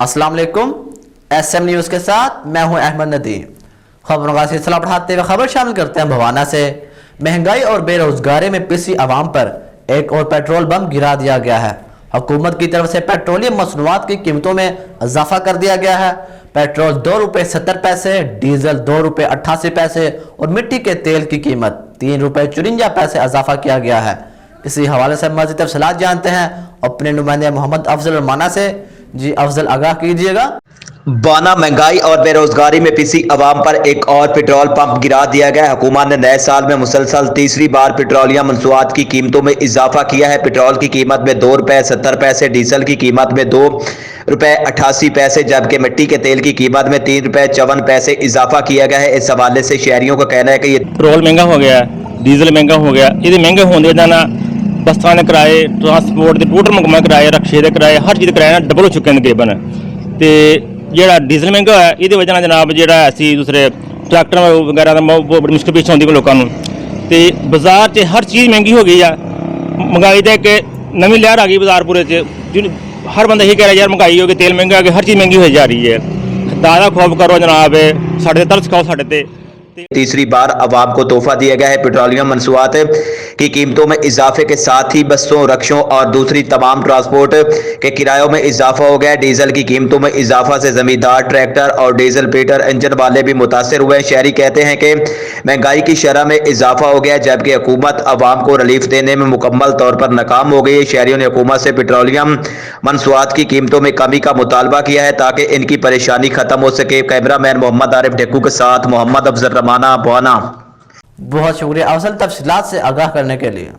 अस्सलाम वालेकुम। SM news के साथ मैं हूं अहमद नदीम। खबरों का सिलसिला बढ़ाते हुए खबर शामिल करते हैं भवाना से। महंगाई और बेरोजगारी में पिसी आवाम पर एक और पेट्रोल बम गिरा दिया गया है। हुकूमत की तरफ से पेट्रोलियम मसनूआत की कीमतों में इजाफा कर दिया गया है। पेट्रोल 2 रुपये 70 पैसे, डीजल 2 रुपये 88 पैसे और मिट्टी के तेल की कीमत 3 रुपये 54 पैसे इजाफा किया गया है। इसी हवाले से मज़ीद तफसीलात जानते हैं अपने नुमाइंदे मोहम्मद अफजल माना से। जी अफजल, आगाह कीजिएगा। बाना महंगाई और बेरोजगारी में पिसी अवाम पर एक और पेट्रोल पंप गिरा दिया गया। हुकूमत ने नए साल में मुसलसल तीसरी बार पेट्रोलियम मंसूआत की कीमतों में इजाफा किया है। पेट्रोल की कीमत में 2 रुपये 70 पैसे, डीजल की कीमत में 2 रुपये 88 पैसे, जबकि मिट्टी के तेल की कीमत में 3 रुपये 54 पैसे इजाफा किया गया है। इस हवाले से शहरियों का कहना है कि ये पेट्रोल महंगा हो गया, डीजल महंगा हो गया। ये महंगे होने जाना बसां के किराए, ट्रांसपोर्ट के टोटल मुकम्मल किराए, रक्शे के किराए, हर चीज़ किराए डबल हो चुके हैं तकरीबन। तो ਜਿਹੜਾ ਡੀਜ਼ਲ ਮਹਿੰਗਾ ਹੋਇਆ ਇਹਦੇ ਵਜ੍ਹਾ ਨਾਲ ਜਨਾਬ ਜਿਹੜਾ ਅਸੀਂ ਦੂਸਰੇ ਟਰੈਕਟਰ ਵਗੈਰਾ ਦਾ ਬਹੁਤ ਬੜੀ ਮੁਸ਼ਕਿਲ ਪੇਸ਼ ਆਉਂਦੀ ਲੋਕਾਂ ਨੂੰ। ਤੇ ਬਾਜ਼ਾਰ 'ਚ ਹਰ ਚੀਜ਼ ਮਹਿੰਗੀ ਹੋ ਗਈ ਆ। ਮਹਿੰਗਾਈ ਦਾ ਇੱਕ ਨਵੀਂ ਲਹਿਰ ਆ ਗਈ ਬਾਜ਼ਾਰ ਪੂਰੇ 'ਚ। ਹਰ ਬੰਦਾ ਇਹ ਕਹਿ ਰਿਹਾ ਯਾਰ ਮਹਿੰਗਾਈ ਹੋ ਗਈ, ਤੇਲ ਮਹਿੰਗਾ ਹੋ ਗਿਆ, ਹਰ ਚੀਜ਼ ਮਹਿੰਗੀ ਹੋਈ ਜਾ ਰਹੀ ਹੈ। ਦਾਦਾ ਖੌਫ ਕਰੋ ਜਨਾਬ, ਸਾਡੇ ਤੇ ਤਰਸ ਖਾਓ ਸਾਡੇ ਤੇ। तीसरी बार अवाम को तोहफा दिया गया है। पेट्रोलियम मंसूआत की कीमतों में इजाफे के साथ ही बसों, रक्षों और दूसरी तमाम ट्रांसपोर्ट के किरायों में इजाफा हो गया है। डीजल की कीमतों में इजाफा से जमींदार, ट्रैक्टर और डीजल पीटर इंजन वाले भी मुतासर हुए हैं। शहरी कहते हैं कि महंगाई की शरह में इजाफा हो गया है, जबकि हुकूमत अवाम को रिलीफ देने में मुकम्मल तौर पर नाकाम हो गई है। शहरियों ने हुकूमत से पेट्रोलियम मंसूआत की कीमतों में कमी का मुतालबा किया है ताकि इनकी परेशानी खत्म हो सके। कैमरा मैन मोहम्मद आरिफ डेक्कू के साथ मोहम्मद अफजल रमाना, बवाना। बहुत शुक्रिया अफजल तफसीलात से आगाह करने के लिए।